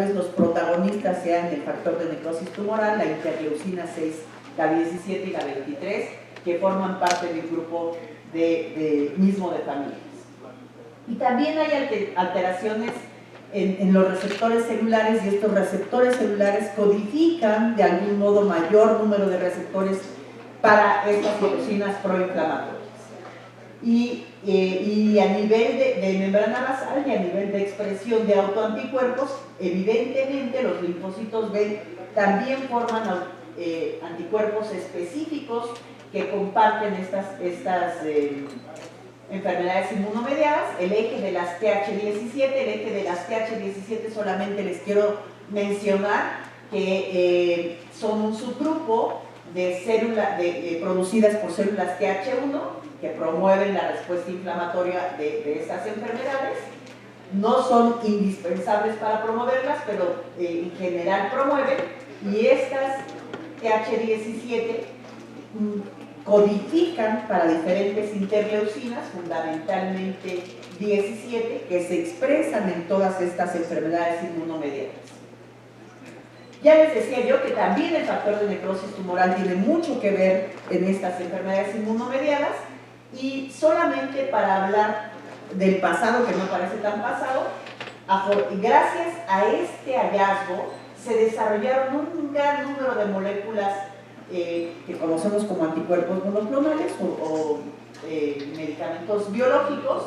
vez los protagonistas sean el factor de necrosis tumoral, la interleucina 6, la 17 y la 23, que forman parte del grupo mismo de familias. Y también hay alteraciones en los receptores celulares, y estos receptores celulares codifican de algún modo mayor número de receptores para estas citocinas proinflamatorias. Y a nivel de membrana basal y a nivel de expresión de autoanticuerpos, evidentemente los linfocitos B también forman anticuerpos específicos que comparten estas enfermedades inmunomediadas. El eje de las TH17 solamente les quiero mencionar que son un subgrupo de células producidas por células TH1 que promueven la respuesta inflamatoria de estas enfermedades. No son indispensables para promoverlas, pero en general promueven, y estas TH17 codifican para diferentes interleucinas, fundamentalmente 17, que se expresan en todas estas enfermedades inmunomediadas. Ya les decía yo que también el factor de necrosis tumoral tiene mucho que ver en estas enfermedades inmunomediadas, y solamente para hablar del pasado, que no parece tan pasado, gracias a este hallazgo se desarrollaron un gran número de moléculas que conocemos como anticuerpos monoclonales o medicamentos biológicos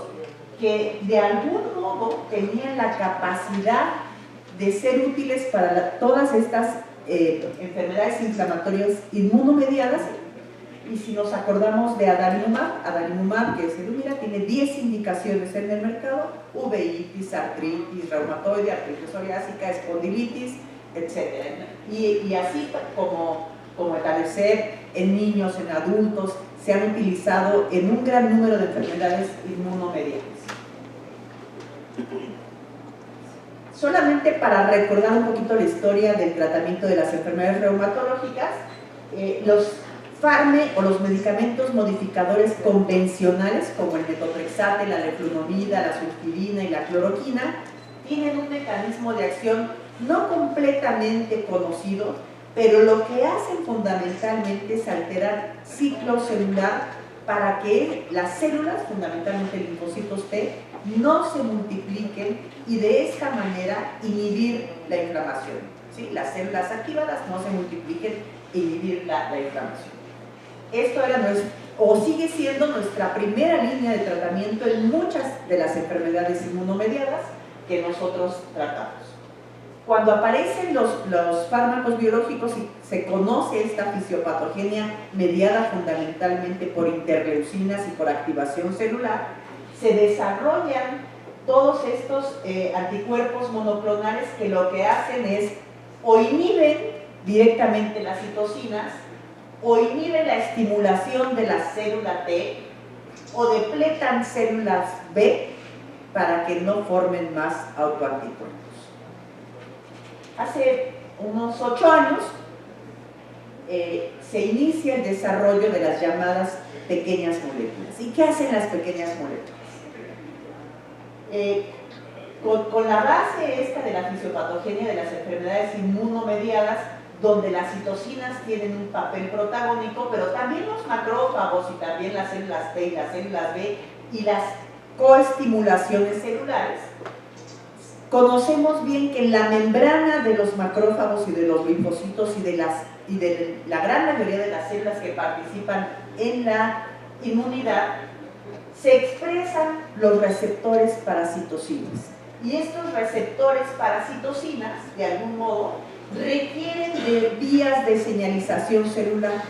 que de algún modo tenían la capacidad de ser útiles para todas estas enfermedades inflamatorias inmunomediadas. Y si nos acordamos de adalimumab, que es Humira, tiene 10 indicaciones en el mercado: uveitis, artritis reumatoide, artritis psoriásica, espondilitis, etc. Y así como Etanercept en niños, en adultos, se han utilizado en un gran número de enfermedades inmunomediadas. Solamente para recordar un poquito la historia del tratamiento de las enfermedades reumatológicas, los los medicamentos modificadores convencionales como el metotrexate, la leflunomida, la sulfirina y la cloroquina tienen un mecanismo de acción no completamente conocido, pero lo que hacen fundamentalmente es alterar ciclo celular para que las células, fundamentalmente linfocitos T, no se multipliquen y de esta manera inhibir la inflamación. ¿Sí? Las células activadas no se multipliquen e inhibir la inflamación. Esto era sigue siendo nuestra primera línea de tratamiento en muchas de las enfermedades inmunomediadas que nosotros tratamos. Cuando aparecen los fármacos biológicos y se conoce esta fisiopatogenia mediada fundamentalmente por interleucinas y por activación celular, se desarrollan todos estos anticuerpos monoclonales que lo que hacen es o inhiben directamente las citocinas, o inhiben la estimulación de la célula T, o depletan células B para que no formen más autoanticuerpos. Hace unos 8 años se inicia el desarrollo de las llamadas pequeñas moléculas. ¿Y qué hacen las pequeñas moléculas? Con la base esta de la fisiopatogenia de las enfermedades inmunomediadas, donde las citocinas tienen un papel protagónico, pero también los macrófagos y también las células T y las células B y las coestimulaciones celulares, conocemos bien que en la membrana de los macrófagos y de los linfocitos y de la gran mayoría de las células que participan en la inmunidad, se expresan los receptores para citocinas. Y estos receptores para citocinas, de algún modo, requieren de vías de señalización celular.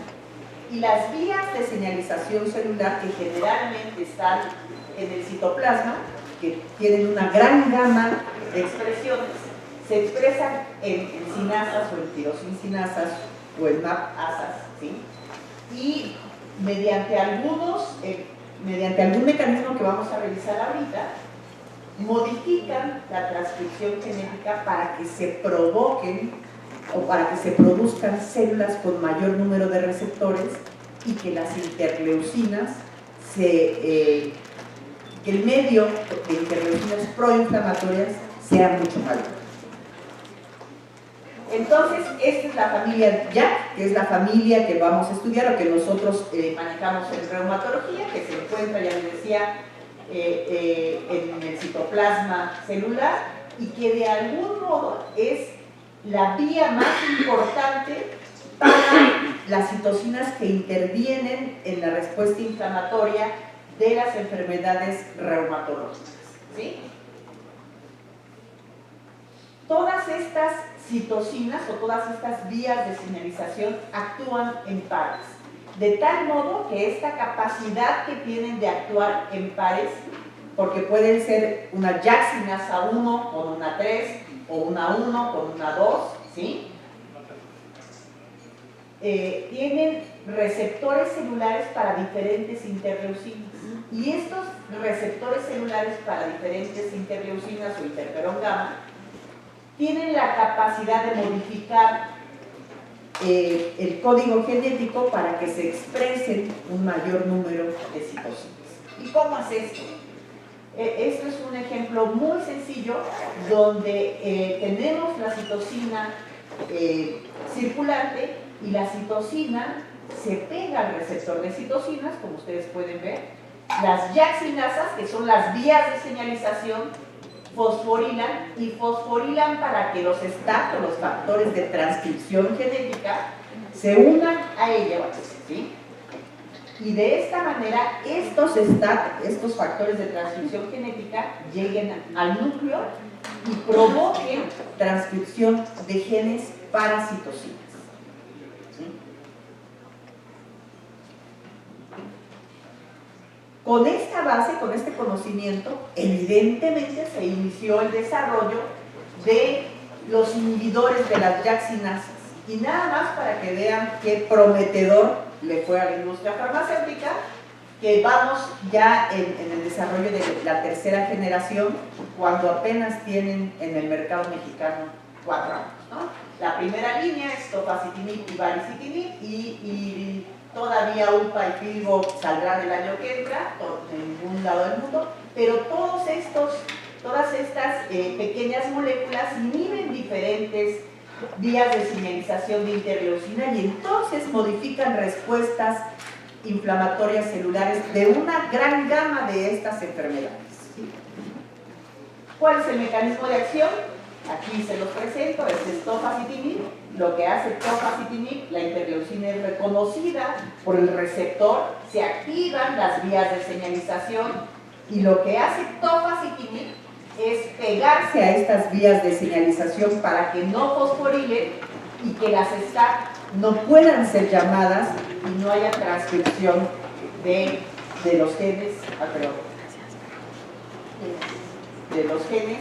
Y las vías de señalización celular, que generalmente están en el citoplasma, que tienen una gran gama de expresiones, se expresan en sinasas o en tirosinsinasas o en MAP-asas, ¿sí? Y mediante algún mecanismo que vamos a revisar ahorita, modifican la transcripción genética para que se provoquen o para que se produzcan células con mayor número de receptores y que las interleucinas que el medio de interleucinas proinflamatorias sea mucho mayor. Entonces, esta es la familia JAK, que es la familia que vamos a estudiar o que nosotros manejamos en reumatología, que se encuentra, ya les decía, en el citoplasma celular y que de algún modo es la vía más importante para las citocinas que intervienen en la respuesta inflamatoria de las enfermedades reumatológicas, ¿sí? Todas estas citocinas o todas estas vías de señalización actúan en pares, de tal modo que esta capacidad que tienen de actuar en pares, porque pueden ser una JAK-sinasa 1 con una 3 o una 1 con una 2, ¿sí? Tienen receptores celulares para diferentes interleucinas y estos receptores celulares para diferentes interleucinas o interferón gamma tienen la capacidad de modificar el código genético para que se expresen un mayor número de citocinas. ¿Y cómo es esto? Esto es un ejemplo muy sencillo donde tenemos la citocina circulante y la citocina se pega al receptor de citocinas, como ustedes pueden ver. Las JAK-sinasas, que son las vías de señalización, fosforilan para que los STAT o los factores de transcripción genética se unan a ella, ¿sí? Y de esta manera estos STAT, estos factores de transcripción genética, lleguen al núcleo y provoquen transcripción de genes para citocinas, ¿sí? Con esta base, con este conocimiento, evidentemente se inició el desarrollo de los inhibidores de las JAK-sinasas. Y nada más para que vean qué prometedor le fue a la industria farmacéutica, que vamos ya en el desarrollo de la tercera generación, cuando apenas tienen en el mercado mexicano 4 años, ¿no? La primera línea es tofacitinib y baricitinib y todavía UPA y Filgo saldrán el año que entra, en ningún lado del mundo, pero todas estas pequeñas moléculas inhiben diferentes vías de señalización de interleucina y entonces modifican respuestas inflamatorias celulares de una gran gama de estas enfermedades. ¿Cuál es el mecanismo de acción? Aquí se los presento, es tofacitinib. Lo que hace tofacitinib, la interleucina es reconocida por el receptor, se activan las vías de señalización y lo que hace tofacitinib es pegarse a estas vías de señalización para que no fosforilen y que las STAT no puedan ser llamadas y no haya transcripción de los genes, de los genes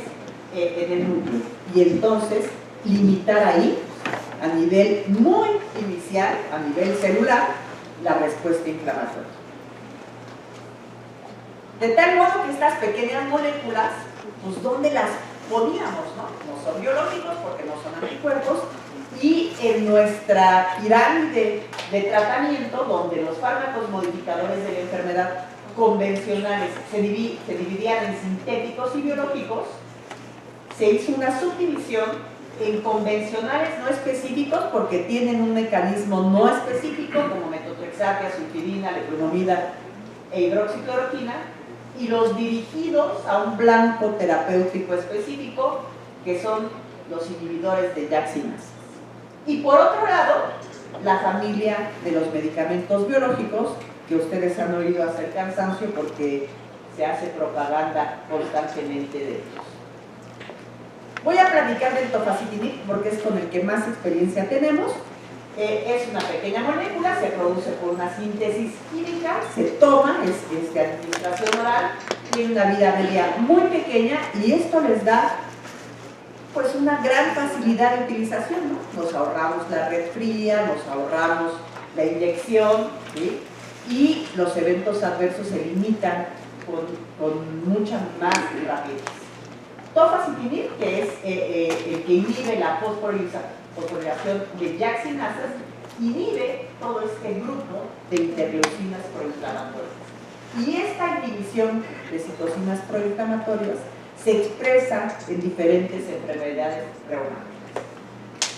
en el núcleo. Y entonces limitar ahí, a nivel muy inicial, a nivel celular, la respuesta inflamatoria. De tal modo que estas pequeñas moléculas, pues ¿dónde las poníamos? No son biológicos porque no son anticuerpos, y en nuestra pirámide de tratamiento, donde los fármacos modificadores de la enfermedad convencionales se dividían en sintéticos y biológicos, se hizo una subdivisión en convencionales no específicos porque tienen un mecanismo no específico como metotrexato, sulfidina, lefunomida e hidroxicloroquina, y los dirigidos a un blanco terapéutico específico que son los inhibidores de JAK-sinasas. Y por otro lado, la familia de los medicamentos biológicos, que ustedes han oído hacer cansancio porque se hace propaganda constantemente de ellos. Voy a platicar del tofacitinib porque es con el que más experiencia tenemos. Es una pequeña molécula, se produce por una síntesis química, se toma, es de administración oral, tiene una vida media muy pequeña y esto les da pues una gran facilidad de utilización, ¿no? Nos ahorramos la red fría, nos ahorramos la inyección, ¿sí? Y los eventos adversos se limitan con mucha más rapidez. Tofacitinib, que es el que inhibe la fosforilación de JAK-sinasas, inhibe todo este grupo de interleucinas proinflamatorias. Y esta inhibición de citocinas proinflamatorias se expresa en diferentes enfermedades reumáticas.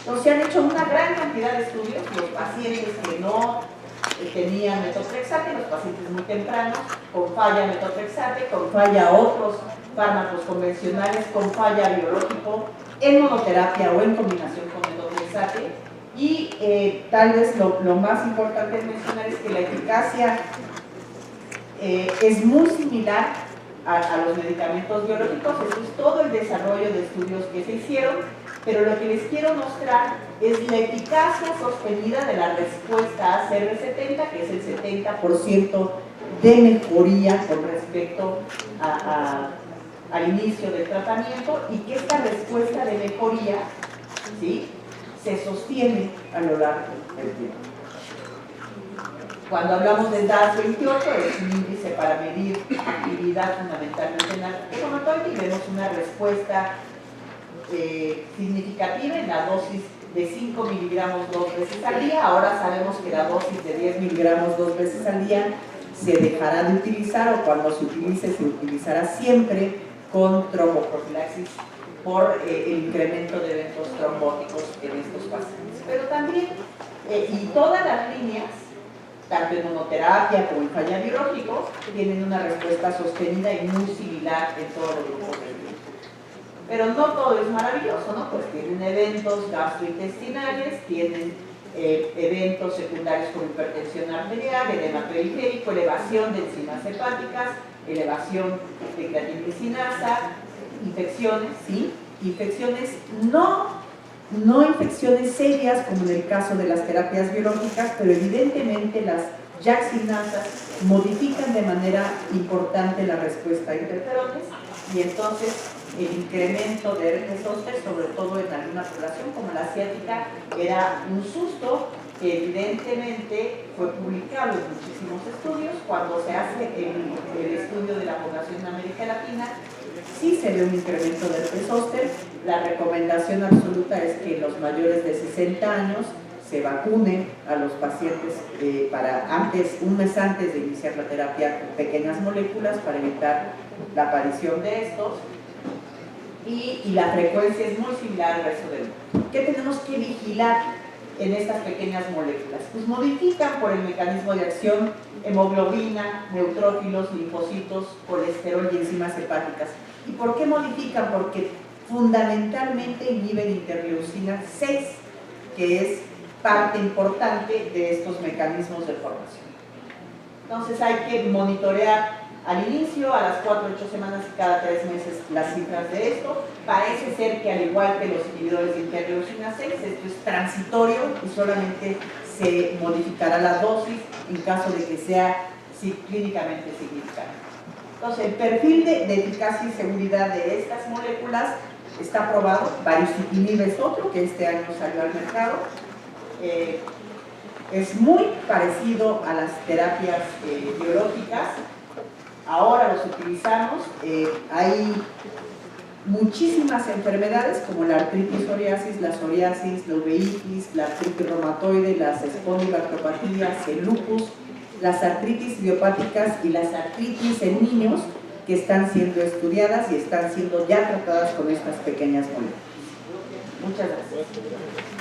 Entonces se han hecho una gran cantidad de estudios, los pacientes que no tenían metotrexate, los pacientes muy tempranos, con falla metotrexate, con falla otros fármacos convencionales, con falla biológico, en monoterapia o en combinación con metotrexate. Y tal vez lo más importante de mencionar es que la eficacia es muy similar a los medicamentos biológicos. Eso es todo el desarrollo de estudios que se hicieron, pero lo que les quiero mostrar es la eficacia sostenida de la respuesta a CR70, que es el 70% de mejoría con respecto al inicio del tratamiento, y que esta respuesta de mejoría, ¿sí?, se sostiene a lo largo del tiempo. Cuando hablamos del DAS28, es un índice para medir actividad fundamentalmente en la reumatoide, y vemos una respuesta significativa en la dosis de 5 miligramos 2 veces al día. Ahora sabemos que la dosis de 10 miligramos 2 veces al día se dejará de utilizar, o cuando se utilice, se utilizará siempre con tromboprofilaxis por el incremento de eventos trombóticos en estos pacientes. Pero también, y todas las líneas, tanto en monoterapia como en falla biológico, tienen una respuesta sostenida y muy similar en todos los grupos de riesgo. Pero no todo es maravilloso, ¿no? Pues tienen eventos gastrointestinales, tienen eventos secundarios como hipertensión arterial, edema periférico, elevación de enzimas hepáticas, elevación de creatinkinasa, infecciones, ¿sí? Infecciones no infecciones serias como en el caso de las terapias biológicas, pero evidentemente las JAK-sinasas modifican de manera importante la respuesta a interferones, y entonces el incremento de herpes zóster, sobre todo en alguna población como la asiática, era un susto que evidentemente fue publicado en muchísimos estudios. Cuando se hace el estudio de la población en América Latina, sí se ve un incremento de herpes zóster. La recomendación absoluta es que los mayores de 60 años se vacunen a los pacientes un mes antes de iniciar la terapia con pequeñas moléculas para evitar la aparición de estos. Y la frecuencia es muy similar al resto del mundo. ¿Qué tenemos que vigilar en estas pequeñas moléculas? Pues modifican por el mecanismo de acción hemoglobina, neutrófilos, linfocitos, colesterol y enzimas hepáticas. ¿Y por qué modifican? Porque fundamentalmente inhiben interleucina 6, que es parte importante de estos mecanismos de formación. Entonces hay que monitorear al inicio, a las 4 o 8 semanas y cada 3 meses las cifras de esto. Parece ser que al igual que los inhibidores de interleucina 6, esto es transitorio y solamente se modificará la dosis en caso de que sea clínicamente significante. Entonces, el perfil de eficacia y seguridad de estas moléculas está probado. Baricitinib es otro que este año salió al mercado. Es muy parecido a las terapias biológicas. Ahora los utilizamos. Hay muchísimas enfermedades como la artritis psoriasis, la psoriasis, la uveitis, la artritis reumatoide, las espondiloartropatías, el lupus, las artritis idiopáticas y las artritis en niños, que están siendo estudiadas y están siendo ya tratadas con estas pequeñas moléculas. Muchas gracias.